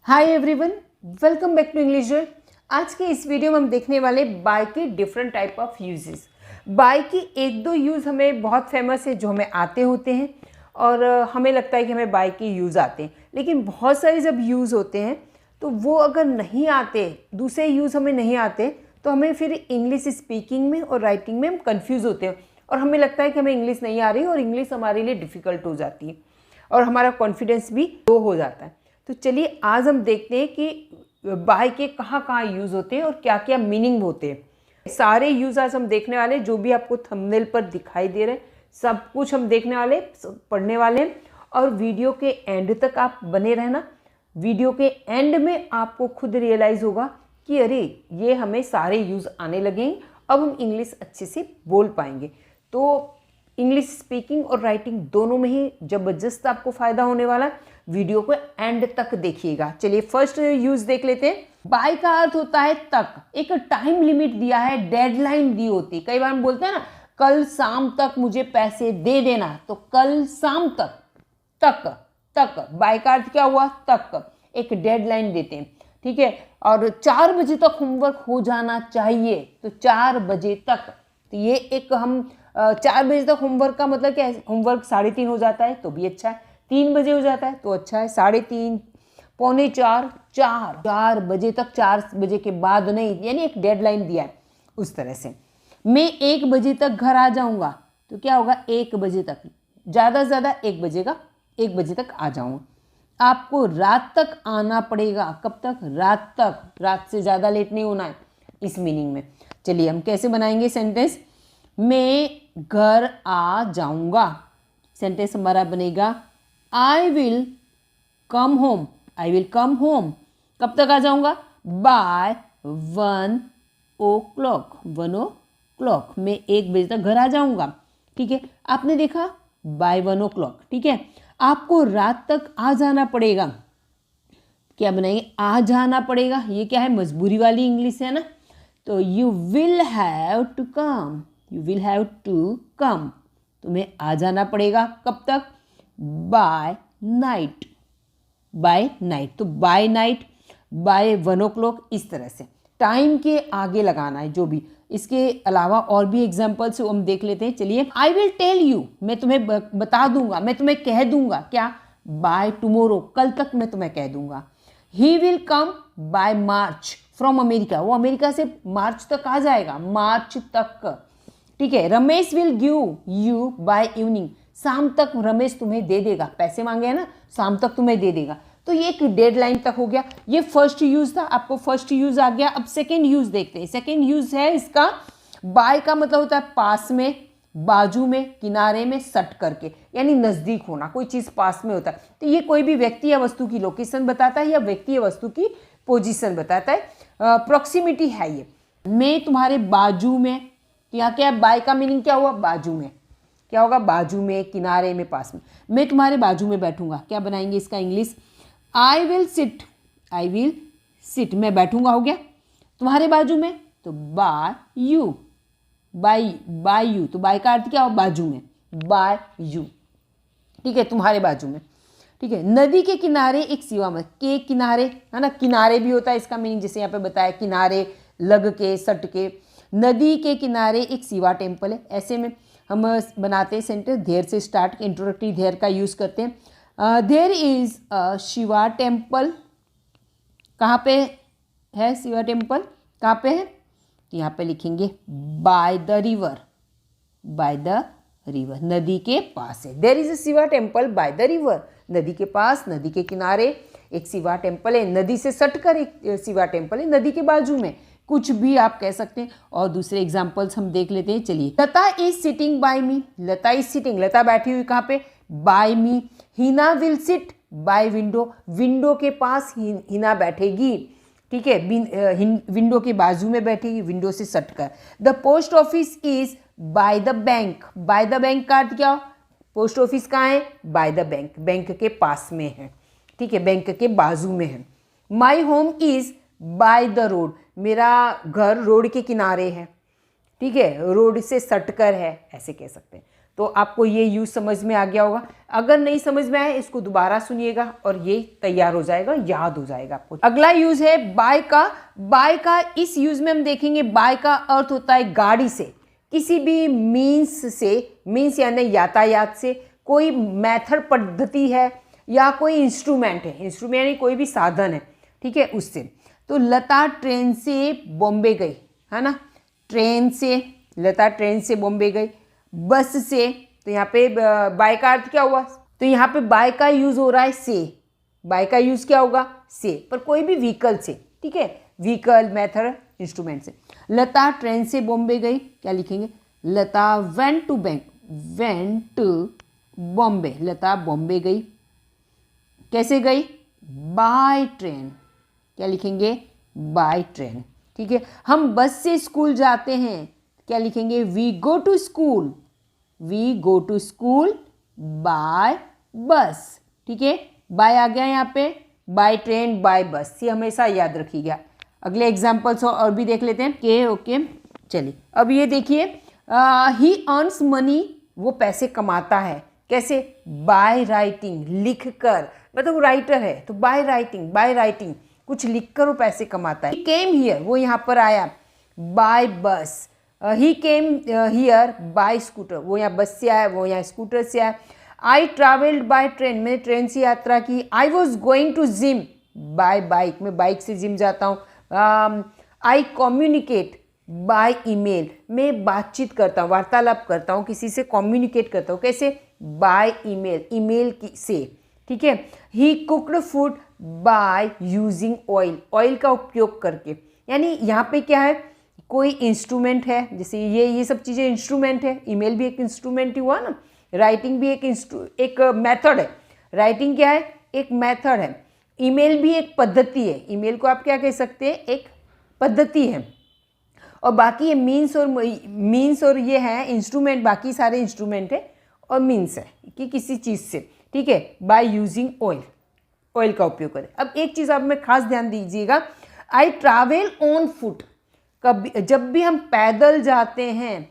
Hi everyone, welcome back to English journal. आज के इस वीडियो में हम देखने वाले बाय के different type of uses. By की एक दो यूज़ हमें बहुत फेमस है जो हमें आते होते हैं और हमें लगता है कि हमें बाय के यूज़ आते हैं, लेकिन बहुत सारे जब यूज़ होते हैं तो वो अगर नहीं आते, दूसरे यूज़ हमें नहीं आते तो हमें फिर इंग्लिश स्पीकिंग में और राइटिंग में हम कन्फ्यूज़ होते हैं और हमें लगता है कि हमें इंग्लिश नहीं आ रही और इंग्लिश हमारे लिए डिफ़िकल्ट हो जाती है और हमारा कॉन्फिडेंस भी लो हो जाता है। तो चलिए आज हम देखते हैं कि बाय के कहाँ कहाँ यूज़ होते हैं और क्या क्या मीनिंग होते हैं। सारे यूज़ आज हम देखने वाले, जो भी आपको थंबनेल पर दिखाई दे रहे हैं सब कुछ हम देखने वाले, पढ़ने वाले हैं और वीडियो के एंड तक आप बने रहना। वीडियो के एंड में आपको खुद रियलाइज़ होगा कि अरे ये हमें सारे यूज़ आने लगेंगे, अब हम इंग्लिश अच्छे से बोल पाएंगे। तो इंग्लिश स्पीकिंग और राइटिंग दोनों में ही जबरदस्त आपको फ़ायदा होने वाला। वीडियो को एंड तक देखिएगा। चलिए फर्स्ट यूज़ देख लेते हैं। बाय का अर्थ होता है तक। एक टाइम लिमिट दिया है, डेडलाइन दी होती। कई बार हम बोलते हैं ना, कल शाम तक मुझे पैसे दे देना, तो कल शाम तक, तक तक बाय का अर्थ क्या हुआ? तक। एक डेडलाइन देते हैं, ठीक है। और 4 बजे तक होमवर्क हो जाना चाहिए, तो 4 बजे तक। तो ये एक हम 4 बजे तक होमवर्क का मतलब क्या है? होमवर्क 3:30 हो जाता है तो भी अच्छा है, 3 बजे हो जाता है तो अच्छा है, 3:30, पौने 4, 4 बजे तक, 4 बजे के बाद नहीं, यानी एक डेडलाइन दिया है उस तरह से। मैं 1 बजे तक घर आ जाऊंगा, तो क्या होगा? 1 बजे तक, ज़्यादा से ज़्यादा 1 बजे का, 1 बजे तक आ जाऊंगा। आपको रात तक आना पड़ेगा। कब तक? रात तक। रात से ज़्यादा लेट नहीं होना है इस मीनिंग में। चलिए हम कैसे बनाएंगे सेंटेंस। मैं घर आ जाऊंगा। सेंटेंस हमारा बनेगा I will come home. I will come home. कब तक आ जाऊंगा? Bye 1 o'clock। 1 o'clock। मैं 1 बजे तक घर आ जाऊंगा, ठीक है। आपने देखा बाय 1 o'clock, ठीक है। आपको रात तक आ जाना पड़ेगा। क्या बनाएंगे? आ जाना पड़ेगा। ये क्या है? मजबूरी वाली इंग्लिश है ना। तो you will have to come. You will have to come. तुम्हें आ जाना पड़ेगा। कब तक? By night. By night. तो बाय नाइट, बाय 1 o'clock, इस तरह से टाइम के आगे लगाना है जो भी। इसके अलावा और भी एग्जाम्पल्स हम देख लेते हैं। चलिए, आई विल टेल यू। मैं तुम्हें बता दूंगा, मैं तुम्हें कह दूंगा। क्या? Bye tomorrow. कल तक मैं तुम्हें कह दूंगा। He will come by March from America. वो अमेरिका से मार्च तक आ जाएगा, मार्च तक, ठीक है। Ramesh will give you by evening. शाम तक रमेश तुम्हें दे देगा। पैसे मांगे हैं ना, शाम तक तुम्हें दे देगा। तो ये एक डेडलाइन तक हो गया। ये फर्स्ट यूज था, आपको फर्स्ट यूज आ गया। अब सेकेंड यूज देखते हैं। सेकेंड यूज है इसका, बाय का मतलब होता है पास में, बाजू में, किनारे में, सट करके, यानी नजदीक होना। कोई चीज पास में होता है तो ये कोई भी व्यक्ति या वस्तु की लोकेशन बताता है या व्यक्ति या वस्तु की पोजीशन बताता है। प्रॉक्सिमिटी है ये। मैं तुम्हारे बाजू में, तो यहाँ क्या? बाय का मीनिंग क्या हुआ? बाजू में। क्या होगा? बाजू में, किनारे में, पास में। मैं तुम्हारे बाजू में बैठूंगा। क्या बनाएंगे इसका English? I will sit. I will sit. मैं बैठूंगा हो गया। तुम्हारे बाजू में, तो बाय यू। By you. तो बाय का अर्थ क्या हो? बाजू में। बाय यू, ठीक है, तुम्हारे बाजू में, ठीक है। नदी के किनारे एक सिवा में। के किनारे है ना, किनारे भी होता है इसका मीनिंग, जैसे यहाँ पे बताया, किनारे, लग के, सट के। नदी के किनारे एक शिवा टेम्पल है। ऐसे में हम बनाते हैं सेंटेंस। देयर से स्टार्ट, इंट्रोडक्टरी देयर का यूज़ करते हैं। There is a Shiva temple. कहाँ पे है शिवा टेम्पल? कहाँ पे है? तो यहाँ पे लिखेंगे by the river. By the river, नदी के पास है। There is a Shiva temple by the river. नदी के पास, नदी के किनारे एक शिवा टेम्पल है। नदी से सटकर एक शिवा टेम्पल है, नदी के बाजू में। कुछ भी आप कह सकते हैं। और दूसरे एग्जाम्पल्स हम देख लेते हैं। चलिए, Lata is sitting by me. Lata is sitting, Lata बैठी हुई कहाँ पे? By me. Hina will sit by window. Window के पास हिना बैठेगी, ठीक है। विंडो के बाजू में बैठेगी, विंडो से सटकर। The post office is by the bank. By the bank का अर्थ क्या? पोस्ट ऑफिस कहाँ है? Bye the bank. बैंक के पास में है, ठीक है, बैंक के बाजू में है। My home is by the road. मेरा घर रोड के किनारे है, ठीक है, रोड से सटकर है, ऐसे कह सकते हैं। तो आपको ये यूज़ समझ में आ गया होगा। अगर नहीं समझ में आए इसको दोबारा सुनिएगा और ये तैयार हो जाएगा, याद हो जाएगा आपको। अगला यूज़ है बाय का। बाय का इस यूज़ में हम देखेंगे बाय का अर्थ होता है गाड़ी से, किसी भी मीन्स से, मीन्स यानी यातायात से, कोई मेथड पद्धति है या कोई इंस्ट्रूमेंट है, इंस्ट्रूमेंट यानी कोई भी साधन है, ठीक है, उससे। तो लता ट्रेन से बॉम्बे गई, है ना, ट्रेन से, लता ट्रेन से बॉम्बे गई। बस से, तो यहाँ पे बाय का अर्थ क्या हुआ, तो यहाँ पे बाय का यूज़ हो रहा है से, बाय का यूज़ क्या होगा से, पर कोई भी व्हीकल से, ठीक है, व्हीकल, मेथड, इंस्ट्रूमेंट से। लता ट्रेन से बॉम्बे गई, क्या लिखेंगे, लता वेंट टू बॉम्बे, लता बॉम्बे गई। कैसे गई, बाय ट्रेन, क्या लिखेंगे, बाय ट्रेन, ठीक है। हम बस से स्कूल जाते हैं, क्या लिखेंगे, we go to school, we go to school by bus, ठीक है। बाय आ गया यहाँ पे, बाय ट्रेन, बाय बस, ये हमेशा याद रखिएगा। अगले एग्जाम्पल्स और भी देख लेते हैं। ओके चलिए, अब ये देखिए, ही अर्न्स मनी, वो पैसे कमाता है, कैसे, बाय राइटिंग, लिख कर, मतलब वो राइटर है तो बाय राइटिंग, कुछ लिखकर वो पैसे कमाता है। ही केम हियर, वो यहाँ पर आया, बाय बस। ही केम हियर बाय स्कूटर, वो यहाँ बस से आया, वो यहाँ स्कूटर से आया। आई ट्रैवल्ड बाय ट्रेन, मैंने ट्रेन से यात्रा की। I was going to gym by bike, मैं बाइक से जिम जाता हूँ। आई कम्युनिकेट बाय ईमेल, मैं बातचीत करता हूँ, वार्तालाप करता हूँ, किसी से कम्युनिकेट करता हूँ, कैसे, बाय ईमेल, ईमेल से, ठीक है। He cooked food by using oil, oil का उपयोग करके, यानी यहाँ पे क्या है, कोई इंस्ट्रूमेंट है, जैसे ये सब चीज़ें इंस्ट्रूमेंट है, ईमेल भी एक इंस्ट्रूमेंट ही हुआ ना, राइटिंग भी एक मेथड है, राइटिंग क्या है, एक मेथड है, ईमेल भी एक पद्धति है, ईमेल को आप क्या कह सकते हैं, एक पद्धति है। और बाकी ये मीन्स और ये है इंस्ट्रूमेंट, बाकी सारे इंस्ट्रूमेंट है और मीन्स है कि किसी चीज़ से, ठीक है, बाय यूजिंग ऑयल, ऑयल का उपयोग करें। अब एक चीज़ आप में खास ध्यान दीजिएगा, आई ट्रैवल ऑन फुट, कभी जब भी हम पैदल जाते हैं,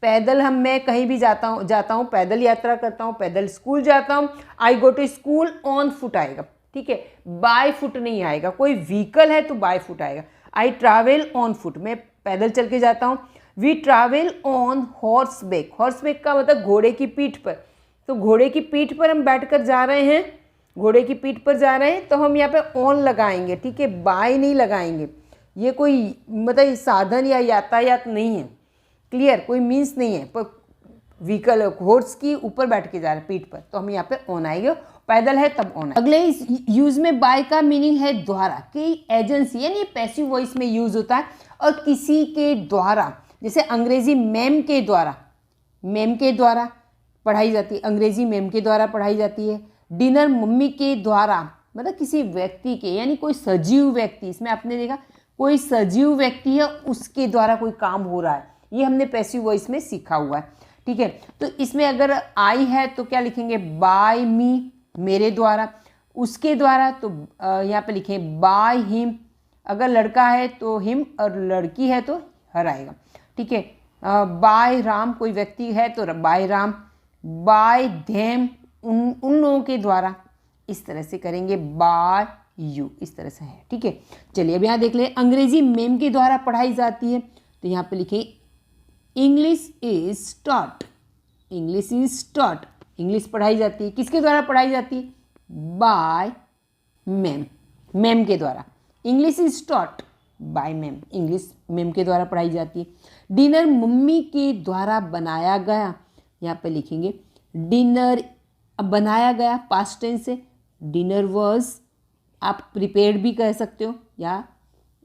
पैदल मैं कहीं भी जाता हूँ पैदल यात्रा करता हूँ, पैदल स्कूल जाता हूँ, I go to school on foot आएगा, ठीक है, बाय फुट नहीं आएगा, कोई व्हीकल है तो बाय फुट आएगा। आई ट्रैवल ऑन फुट, मैं पैदल चल के जाता हूँ। We travel on horseback, horseback का मतलब घोड़े की पीठ पर, तो घोड़े की पीठ पर हम बैठकर जा रहे हैं, घोड़े की पीठ पर जा रहे हैं, तो हम यहाँ पे ऑन लगाएंगे, ठीक है, बाय नहीं लगाएंगे। ये कोई मतलब साधन या यातायात नहीं है, क्लियर, कोई मीन्स नहीं है, पर व्हीकल, हॉर्स की ऊपर बैठ के जा रहे हैं पीठ पर, तो हम यहाँ पे ऑन आएंगे, पैदल है तब ऑन। अगले यूज में बाय का मीनिंग है द्वारा, कि एजेंसी, यानी पैसिव वॉइस में यूज होता है और किसी के द्वारा, जैसे अंग्रेजी मैम के द्वारा पढ़ाई जाती है, अंग्रेजी मैम के द्वारा पढ़ाई जाती है। डिनर मम्मी के द्वारा, मतलब किसी व्यक्ति के, यानी कोई सजीव व्यक्ति, इसमें आपने देखा कोई सजीव व्यक्ति है उसके द्वारा कोई काम हो रहा है, ये हमने पैसिव वॉइस में सीखा हुआ है, ठीक है। तो इसमें अगर आई है तो क्या लिखेंगे, बाय मी, मेरे द्वारा। उसके द्वारा तो यहाँ पे लिखें बाय हिम, अगर लड़का है तो हिम और लड़की है तो हर आएगा, ठीक है। बाय राम, कोई व्यक्ति है तो बाय राम। बाय देम, उन लोगों के द्वारा, इस तरह से करेंगे, बाय यू, इस तरह से है, ठीक है। चलिए अब यहाँ देख लें, अंग्रेजी मैम के द्वारा पढ़ाई जाती है, तो यहाँ पे लिखें English is taught, English is taught, English पढ़ाई जाती है, किसके द्वारा पढ़ाई जाती है, बाय मैम, मैम के द्वारा। English is taught by ma'am, English ma'am के द्वारा पढ़ाई जाती है। डिनर मम्मी के द्वारा बनाया गया, यहाँ पे लिखेंगे डिनर, अब बनाया गया पास्ट टेंस से, डिनर वाज, आप प्रिपेयर्ड भी कह सकते हो या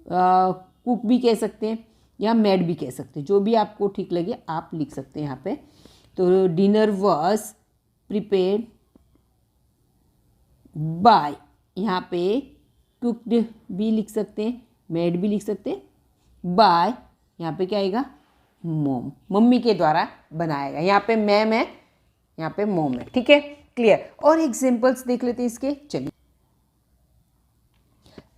कुक भी कह सकते हैं या मेड भी कह सकते हैं, जो भी आपको ठीक लगे आप लिख सकते हैं यहाँ पे। तो डिनर वाज प्रिपेयर्ड बाय, यहाँ पे कुक्ड भी लिख सकते हैं, मेड भी लिख सकते हैं, बाय यहाँ पे क्या आएगा, मोम, मम्मी के द्वारा बनाया गया। यहाँ पे मैम है, यहाँ पे मोम है, ठीक है, क्लियर। और एग्जांपल्स देख लेते हैं इसके, चलिए,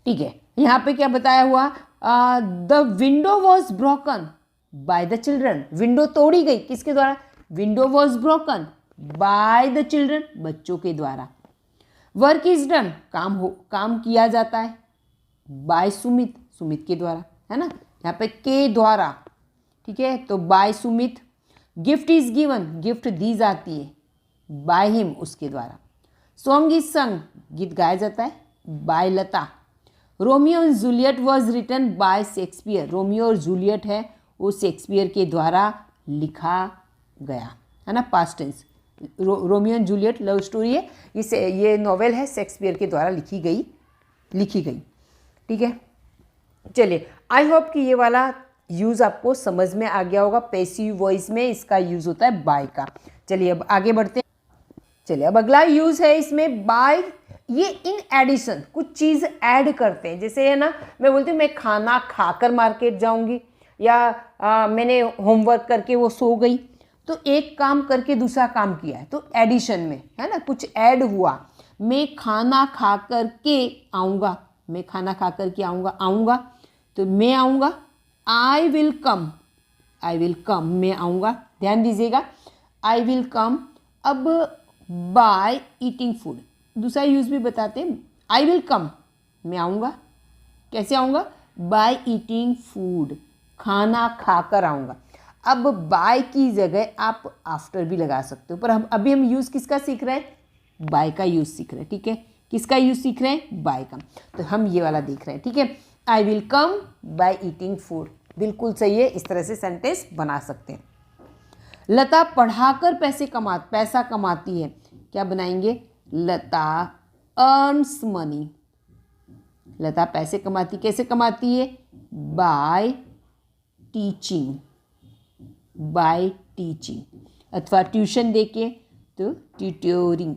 ठीक है। यहाँ पे क्या बताया हुआ, the window was broken by the children, window तोड़ी गई किसके द्वारा, window was broken by the children, बच्चों के द्वारा। वर्क इज डन, काम किया जाता है बाय सुमित, सुमित के द्वारा, है ना, यहाँ पे के द्वारा, ठीक है, तो by Sumit. Gift is given, gift दी जाती है बाय हिम, उसके द्वारा। सॉन्ग इज संग, गीत गाया जाता है by Lata. Romeo and Juliet was written by Shakespeare, Romeo और जूलियट है वो शेक्सपियर के द्वारा लिखा गया, है ना, past tense. Romeo and Juliet love story है, ये नॉवेल है शेक्सपियर के द्वारा लिखी गई, ठीक है। चलिए, आई होप कि ये वाला यूज़ आपको समझ में आ गया होगा। पैसिव वॉइस में इसका यूज़ होता है बाय का। चलिए अब आगे बढ़ते हैं। चलिए अब अगला यूज़ है इसमें बाय, ये इन एडिशन कुछ चीज़ ऐड करते हैं। जैसे है ना, मैं बोलती हूँ मैं खाना खाकर मार्केट जाऊँगी, या मैंने होमवर्क करके वो सो गई, तो एक काम करके दूसरा काम किया है, तो एडिशन में, है ना, कुछ ऐड हुआ। मैं खाना खा कर के आऊँगा, मैं खाना खा कर के आऊँगा, तो मैं आऊँगा, आई विल कम, मैं आऊँगा, ध्यान दीजिएगा, आई विल कम। अब बाय ईटिंग फूड, दूसरा यूज़ भी बताते हैं। आई विल कम, मैं आऊँगा, कैसे आऊँगा, बाय ईटिंग फूड, खाना खाकर आऊँगा। अब बाय की जगह आप आफ्टर भी लगा सकते हो, पर अभी हम यूज़ किसका सीख रहे हैं, बाय का यूज़ सीख रहे हैं, ठीक है। किसका यूज़ सीख रहे हैं, बाय का, तो हम ये वाला देख रहे हैं, ठीक है। I will come by eating food, बिल्कुल सही है, इस तरह से सेंटेंस बना सकते हैं। लता पढ़ाकर पैसा कमाती है, क्या बनाएंगे, लता अर्न्स मनी, लता पैसे कमाती, कैसे कमाती है, बाय टीचिंग, अथवा ट्यूशन देके तो ट्यूटरिंग,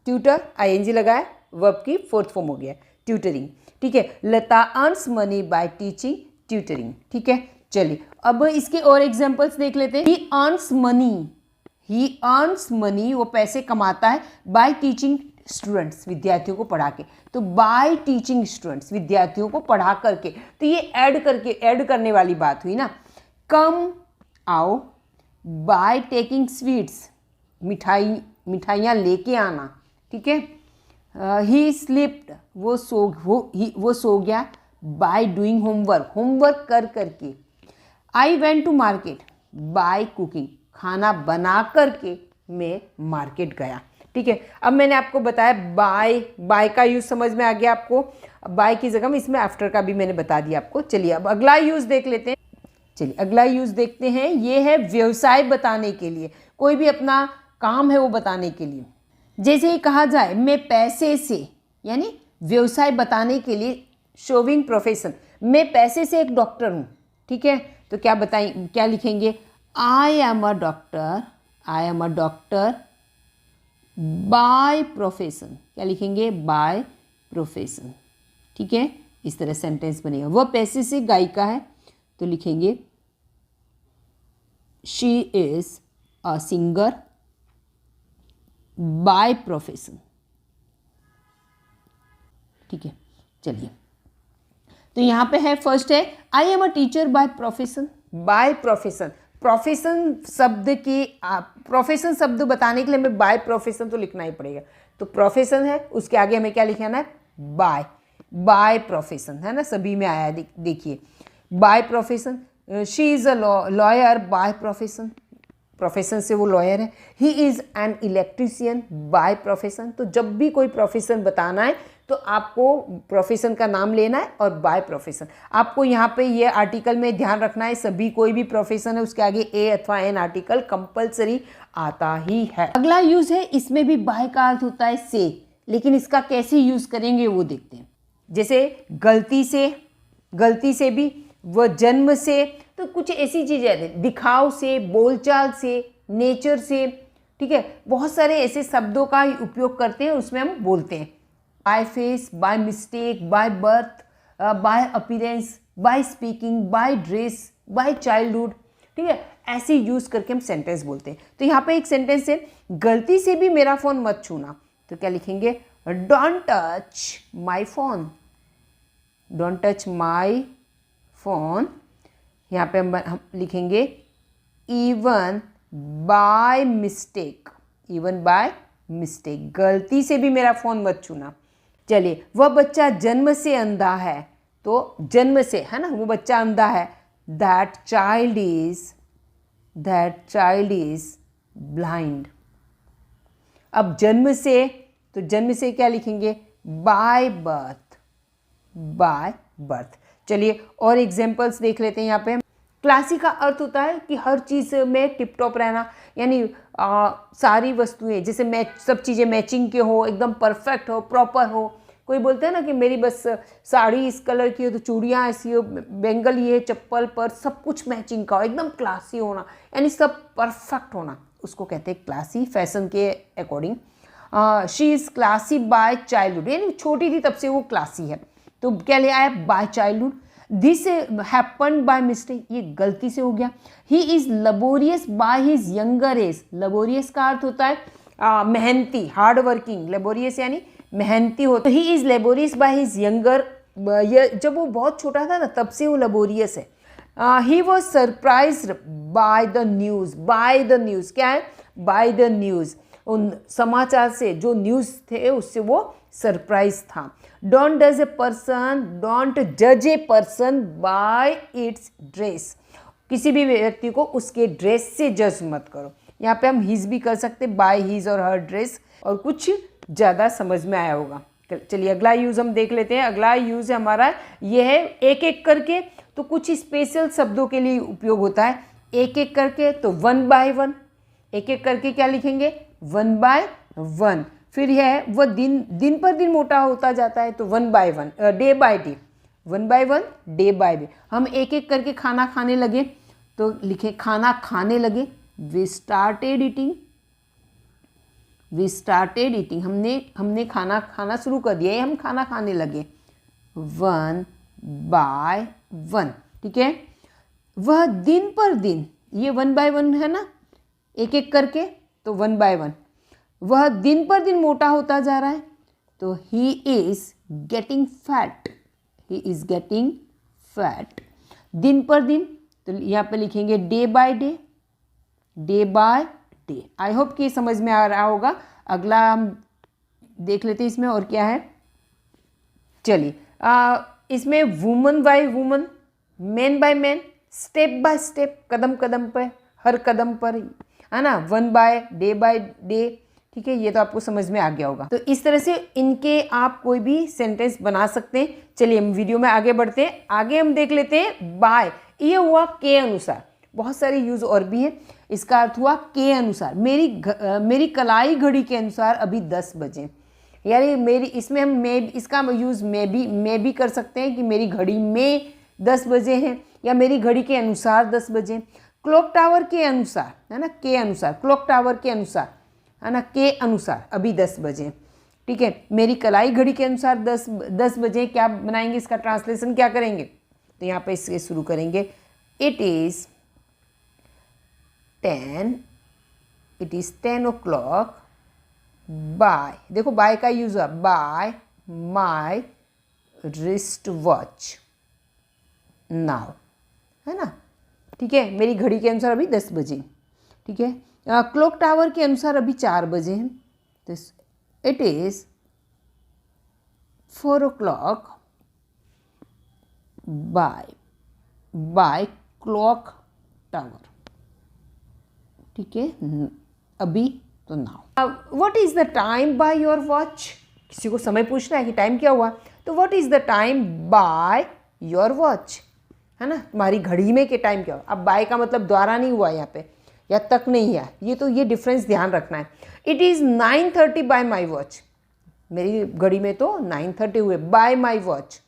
ट्यूटर आईएनजी लगाया, वर्ब की फोर्थ फॉर्म हो गया ट्यूटरिंग, ठीक है। Lata earns money by teaching, tutoring, ठीक है। चलिए अब इसके और एग्जांपल्स देख लेते हैं। ही अर्न्स मनी, वो पैसे कमाता है बाय टीचिंग स्टूडेंट्स, विद्यार्थियों को पढ़ा के, तो बाय टीचिंग स्टूडेंट्स, विद्यार्थियों को पढ़ा करके, तो ये ऐड करने वाली बात हुई ना। कम आओ बाय टेकिंग स्वीट्स, मिठाइयाँ लेके आना, ठीक है। ही स्लिप्ड, वो सो गया बाय डूइंग होमवर्क कर करके। I went to market by cooking, खाना बना करके मैं मार्केट गया, ठीक है। अब मैंने आपको बताया बाय का यूज़ समझ में आ गया आपको। बाय की जगह में इसमें आफ्टर का भी मैंने बता दिया आपको। चलिए अब अगला यूज़ देख लेते हैं। चलिए अगला यूज़ देखते हैं। ये है व्यवसाय बताने के लिए, कोई भी अपना काम है वो बताने के लिए। जैसे ही कहा जाए मैं पैसे से, यानी व्यवसाय बताने के लिए, शोविंग प्रोफेशन, मैं पैसे से एक डॉक्टर हूँ, ठीक है। तो क्या लिखेंगे, I am a doctor by profession, क्या लिखेंगे, बाय प्रोफेशन, ठीक है। इस तरह सेंटेंस बनेगा। वह पैसे से गायिका है, तो लिखेंगे she is a singer by profession, ठीक है। चलिए तो यहाँ पे है, फर्स्ट है I am a teacher by profession, profession शब्द बताने के लिए हमें बाय प्रोफेशन तो लिखना ही पड़ेगा। तो प्रोफेशन है, उसके आगे हमें क्या लिखना है, बाय प्रोफेशन, है ना, सभी में आया देखिए, by profession. She is a lawyer by profession से वो लॉयर है। He is an electrician by profession. तो जब भी कोई प्रोफेशन बताना है तो आपको प्रोफेशन का नाम लेना है और बाय प्रोफेशन। आपको यहाँ पे ये आर्टिकल में ध्यान रखना है, सभी कोई भी प्रोफेशन है उसके आगे ए अथवा एन आर्टिकल कंपलसरी आता ही है। अगला यूज़ है, इसमें भी बाय का अर्थ होता है से, लेकिन इसका कैसे यूज़ करेंगे वो देखते हैं। जैसे गलती से भी, वह जन्म से, तो कुछ ऐसी चीज़ें हैं, दिखाव से, बोलचाल से, नेचर से, ठीक है। बहुत सारे ऐसे शब्दों का उपयोग करते हैं, उसमें हम बोलते हैं by face, by mistake, by birth, by appearance, by speaking, by dress, by childhood, ठीक है। ऐसे यूज़ करके हम सेंटेंस बोलते हैं। तो यहाँ पे एक सेंटेंस है, गलती से भी मेरा फ़ोन मत छूना, तो क्या लिखेंगे, don't touch my phone, don't touch my phone, यहाँ पे हम लिखेंगे even by mistake, even by mistake, गलती से भी मेरा फ़ोन मत छूना। चलिए, वह बच्चा जन्म से अंधा है, तो जन्म से है ना, वो बच्चा अंधा है। That child is blind. अब जन्म से, तो जन्म से क्या लिखेंगे? By birth. चलिए और एग्जाम्पल्स देख लेते हैं। यहाँ पे क्लासी का अर्थ होता है कि हर चीज़ में टिप टॉप रहना, यानी सारी वस्तुएं जैसे मैच, सब चीज़ें मैचिंग के हो, एकदम परफेक्ट हो, प्रॉपर हो। कोई बोलते हैं ना कि मेरी बस साड़ी इस कलर की हो, तो चूड़ियाँ ऐसी हो, बेंगल ये, चप्पल पर सब कुछ मैचिंग का हो, एकदम क्लासी होना, यानी सब परफेक्ट होना, उसको कहते हैं क्लासी, फैशन के according. She is classy by childhood, यानी छोटी थी तब से वो क्लासी है। तो क्या ले आया? By childhood. This happen by mistake, ये गलती से हो गया। He is laborious by his younger age. Laborious का अर्थ होता है मेहनती, हार्ड वर्किंग। लेबोरियस यानी मेहनती होता है। ही is laborious by his younger, जब वो बहुत छोटा था ना तब से वो लेबोरियस है। He was surprised by the news. By the news क्या है? बाय द न्यूज़, उन समाचार से, जो न्यूज़ थे उससे वो सरप्राइज था। डोंट जज a person by it's dress. किसी भी व्यक्ति को उसके ड्रेस से जज मत करो। यहाँ पे हम हिज भी कर सकते, बाय हिज और हर ड्रेस, और कुछ ज़्यादा समझ में आया होगा। चलिए अगला यूज़ हम देख लेते हैं। अगला यूज़ हमारा ये है एक एक करके, तो कुछ स्पेशल शब्दों के लिए उपयोग होता है। एक एक करके तो वन बाय वन, एक एक करके क्या लिखेंगे? One by one. फिर यह है वह दिन पर दिन मोटा होता जाता है, तो one by one, day by day, one by one, day by day. हम एक एक करके खाना खाने लगे, तो लिखे खाना खाने लगे। वी स्टार्टेड ईटिंग, हमने खाना खाना शुरू कर दिया, हम खाना खाने लगे। वन बाय वन, ठीक है। वह दिन पर दिन, ये वन बाय वन है ना, एक एक करके, तो वन बाय वन। वह दिन पर दिन मोटा होता जा रहा है, तो ही इज़ गेटिंग फैट, दिन पर दिन, तो यहाँ पे लिखेंगे day by day, I hope कि समझ में आ रहा होगा। अगला हम देख लेते हैं इसमें और क्या है। चलिए इसमें woman by woman, man by man, step by step, कदम कदम पर, हर कदम पर, है ना, वन बाय डे, ठीक है। ये तो आपको समझ में आ गया होगा। तो इस तरह से इनके आप कोई भी सेंटेंस बना सकते हैं। चलिए हम वीडियो में आगे बढ़ते हैं। आगे हम देख लेते हैं बाय, ये हुआ के अनुसार। बहुत सारे यूज और भी हैं। इसका अर्थ हुआ के अनुसार, मेरी कलाई घड़ी के अनुसार अभी 10 बजे, यानी मेरी, इसमें हम इसका यूज़ मैं भी कर सकते हैं कि मेरी घड़ी में 10 बजे हैं, या मेरी घड़ी के अनुसार 10 बजे। क्लॉक टावर के अनुसार, है ना, के अनुसार, क्लॉक टावर के अनुसार, है ना, के अनुसार अभी 10 बजे, ठीक है। मेरी कलाई घड़ी के अनुसार 10 बजे, क्या बनाएंगे, इसका ट्रांसलेशन क्या करेंगे? तो यहाँ पे इससे शुरू करेंगे। इट इज़ 10 o'clock बाय, देखो बाय का यूज हुआ, bye my wrist watch now, है ना, ठीक है। मेरी घड़ी के अनुसार अभी 10 बजे, ठीक है। क्लॉक टावर के अनुसार अभी 4 बजे हैं, तो it is 4 o'clock by clock tower, ठीक है, अभी, तो now. What is the time by your watch? किसी को समय पूछना है कि टाइम क्या हुआ, तो what is the time by your watch, है ना, तुम्हारी घड़ी में के टाइम क्या हुआ। अब बाय का मतलब द्वारा नहीं हुआ यहाँ पे, या तक नहीं है, ये डिफरेंस ध्यान रखना है। It is 9:30 bye my watch, मेरी घड़ी में तो 9:30 हुए, बाय माई वॉच,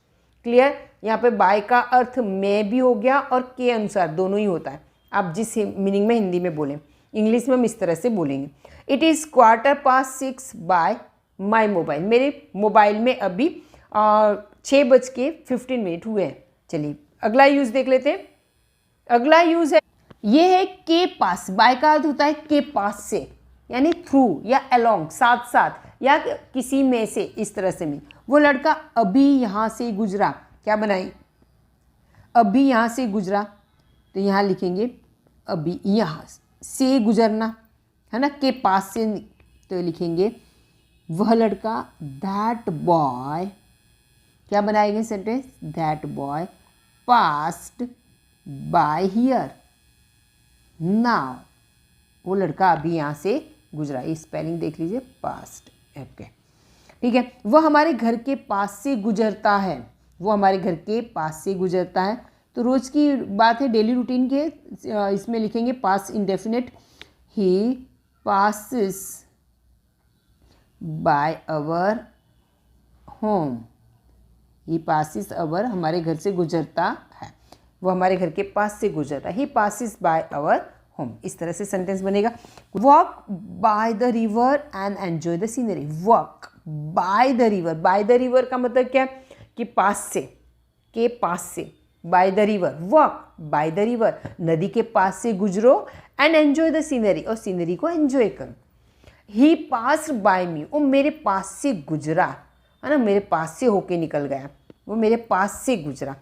क्लियर। यहाँ पे बाय का अर्थ में भी हो गया और के अनुसार, दोनों ही होता है। आप जिस मीनिंग में हिंदी में बोलें, इंग्लिश में हम इस तरह से बोलेंगे। It is 6:15 bye my mobile, मेरे मोबाइल में अभी 6:15 हुए हैं। चलिए अगला यूज़ देख लेते हैं। अगला यूज़ है, ये है के पास। बाय का अर्थ होता है के पास से, यानी थ्रू या अलोंग, साथ साथ, या किसी में से, इस तरह से में। वो लड़का अभी यहाँ से गुजरा, क्या बनाई, अभी यहाँ से गुजरा, तो यहाँ लिखेंगे अभी, यहाँ से गुजरना है ना, के पास से, तो लिखेंगे वह लड़का, दैट बॉय, क्या बनाएंगे sentence, that boy passed by here now, वो लड़का अभी यहाँ से गुजरा। ये स्पेलिंग देख लीजिए, पास्ट, ओके, ठीक है। वह हमारे घर के पास से गुजरता है, वो हमारे घर के पास से गुजरता है, तो रोज़ की बात है, डेली रूटीन के, इसमें लिखेंगे past indefinite, he passes by our home, he passes our, हमारे घर से गुजरता है, वो हमारे घर के पास से गुजरता है, ही पासिस बाय अवर होम। इस तरह से सेंटेंस बनेगा। Walk bye the river and enjoy the scenery, walk bye the river, by the river का मतलब क्या, कि पास से, के पास से, bye the river, walk bye the river, नदी के पास से गुजरो, एंड एंजॉय द सीनरी, और सीनरी को एंजॉय करो। ही पास बाय मी, वो मेरे पास से गुजरा, है ना, मेरे पास से होके निकल गया, वो मेरे पास से गुजरा।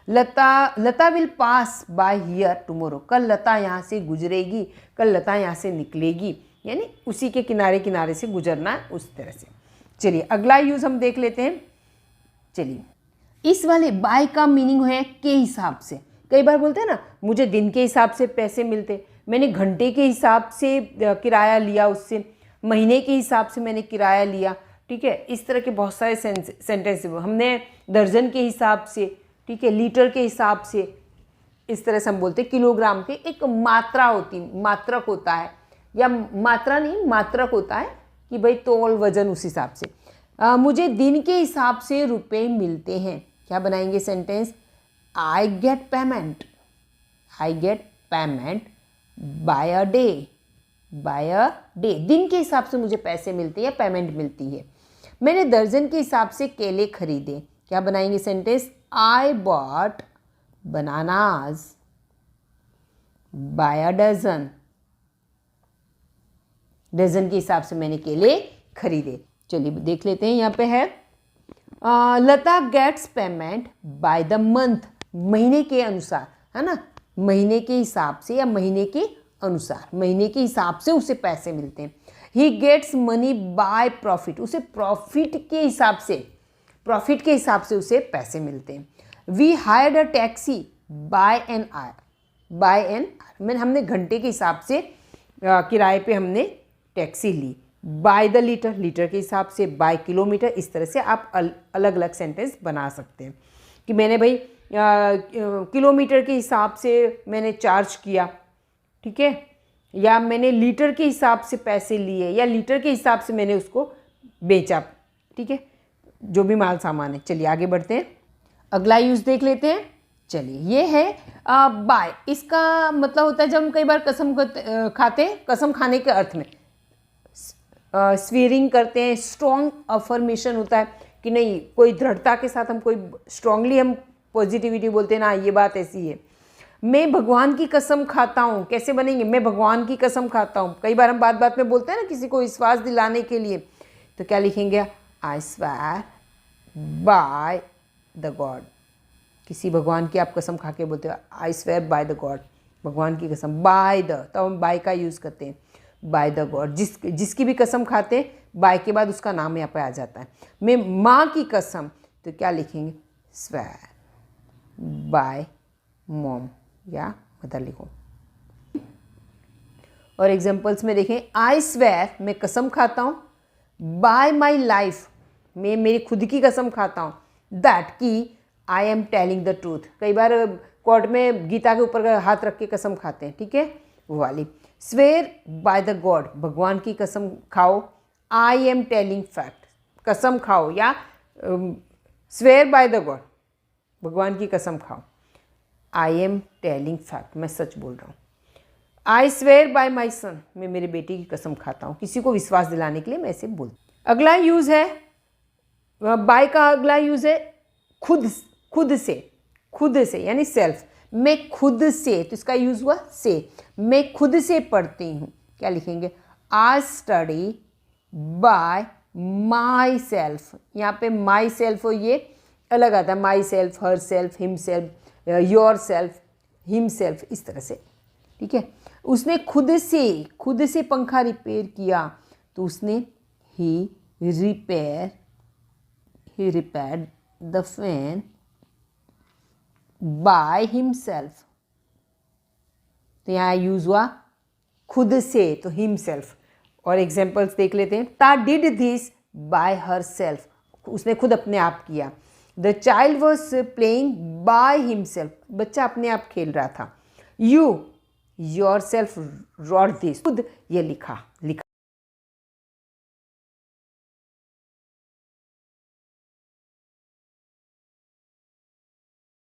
Lata will pass by here tomorrow, कल लता यहाँ से गुजरेगी, कल लता यहाँ से निकलेगी, यानी उसी के किनारे किनारे से गुजरना है, उस तरह से। चलिए अगला यूज़ हम देख लेते हैं। चलिए, इस वाले बाय का मीनिंग है के हिसाब से। कई बार बोलते हैं ना, मुझे दिन के हिसाब से पैसे मिलते, मैंने घंटे के हिसाब से किराया लिया, उससे महीने के हिसाब से मैंने किराया लिया, ठीक है। इस तरह के बहुत सारे सेंटेंस, हमने दर्जन के हिसाब से, ठीक है, लीटर के हिसाब से, इस तरह से हम बोलते हैं। किलोग्राम के एक मात्रा होती, मात्रक होता है, या मात्रा नहीं मात्रक होता है, कि भाई तोल वजन उस हिसाब से। मुझे दिन के हिसाब से रुपए मिलते हैं, क्या बनाएंगे sentence, I get payment, I get payment by a day, by a day, दिन के हिसाब से मुझे पैसे मिलते हैं या पेमेंट मिलती है। मैंने दर्जन के हिसाब से केले खरीदे, क्या बनाएंगे sentence, I bought bananas by a dozen, dozen के हिसाब से मैंने केले खरीदे। चलिए देख लेते हैं, यहाँ पे है Lata gets payment by the month, महीने के अनुसार, है ना, महीने के हिसाब से या महीने के अनुसार, महीने के हिसाब से उसे पैसे मिलते हैं। He gets money by profit, उसे प्रॉफिट के हिसाब से, प्रॉफिट के हिसाब से उसे पैसे मिलते हैं। We hired a taxi by an hour, by an hour, मैंने हमने घंटे के हिसाब से किराए पे हमने टैक्सी ली। बाय द लीटर, लीटर के हिसाब से, बाय किलोमीटर, इस तरह से आप अलग अलग सेंटेंस बना सकते हैं, कि मैंने भाई किलोमीटर के हिसाब से मैंने चार्ज किया, ठीक है, या मैंने लीटर के हिसाब से पैसे लिए, या लीटर के हिसाब से मैंने उसको बेचा, ठीक है, जो भी माल सामान है। चलिए आगे बढ़ते हैं, अगला यूज़ देख लेते हैं। चलिए ये है बाय, इसका मतलब होता है जब हम कई बार कसम खाते हैं, कसम खाने के अर्थ में स्वीयरिंग करते हैं, स्ट्रॉन्ग अफर्मेशन होता है कि नहीं, कोई दृढ़ता के साथ हम कोई स्ट्रांगली हम पॉजिटिविटी बोलते हैं ना, ये बात ऐसी है। मैं भगवान की कसम खाता हूँ, कैसे बनेंगे, मैं भगवान की कसम खाता हूँ। कई बार हम बात बात में बोलते हैं ना किसी को विश्वास दिलाने के लिए, तो क्या लिखेंगे, I swear by the God, किसी भगवान की आप कसम खा के बोलते हो, I swear by the God, भगवान की कसम, बाय द, तब हम बाय का यूज़ करते हैं, बाय द गॉड, जिसकी भी कसम खाते हैं, बाय के बाद उसका नाम यहाँ पे आ जाता है। मैं माँ की कसम, तो क्या लिखेंगे, स्वेयर बाय मॉम या मदर लिखो। और एग्जांपल्स में देखें, आई स्वेयर, मैं कसम खाता हूँ, बाय माई लाइफ, मैं मेरी खुद की कसम खाता हूँ, दैट कि I am telling the truth. कई बार कोर्ट में गीता के ऊपर हाथ रख के कसम खाते हैं, ठीक है, वो वाली। स्वेयर बाय द गॉड, भगवान की कसम खाओ, आई एम टेलिंग फैक्ट, कसम खाओ, या स्वेयर बाय द गॉड, भगवान की कसम खाओ, आई एम टेलिंग फैक्ट, मैं सच बोल रहा हूँ। आई स्वेयर बाय माई सन, मैं मेरे बेटे की कसम खाता हूँ, किसी को विश्वास दिलाने के लिए मैं ऐसे बोलती हूँ। अगला यूज़ है बाय का, अगला यूज़ है खुद, खुद से यानी सेल्फ, मैं खुद से, तो इसका यूज़ हुआ से, मैं खुद से पढ़ती हूँ, क्या लिखेंगे, I study bye my self. यहाँ पे माई सेल्फ हो, ये अलग आता है, my self, her self, him self, your self, him self, इस तरह से, ठीक है। उसने खुद से पंखा रिपेयर किया, तो उसने he repaired the fan by himself. तो यहाँ यूज हुआ खुद से, तो हिमसेल्फ। और एग्जाम्पल्स देख लेते हैं। ता did this by herself, उसने खुद अपने आप किया। The child was playing by himself, बच्चा अपने आप खेल रहा था। You yourself wrote this, खुद ये लिखा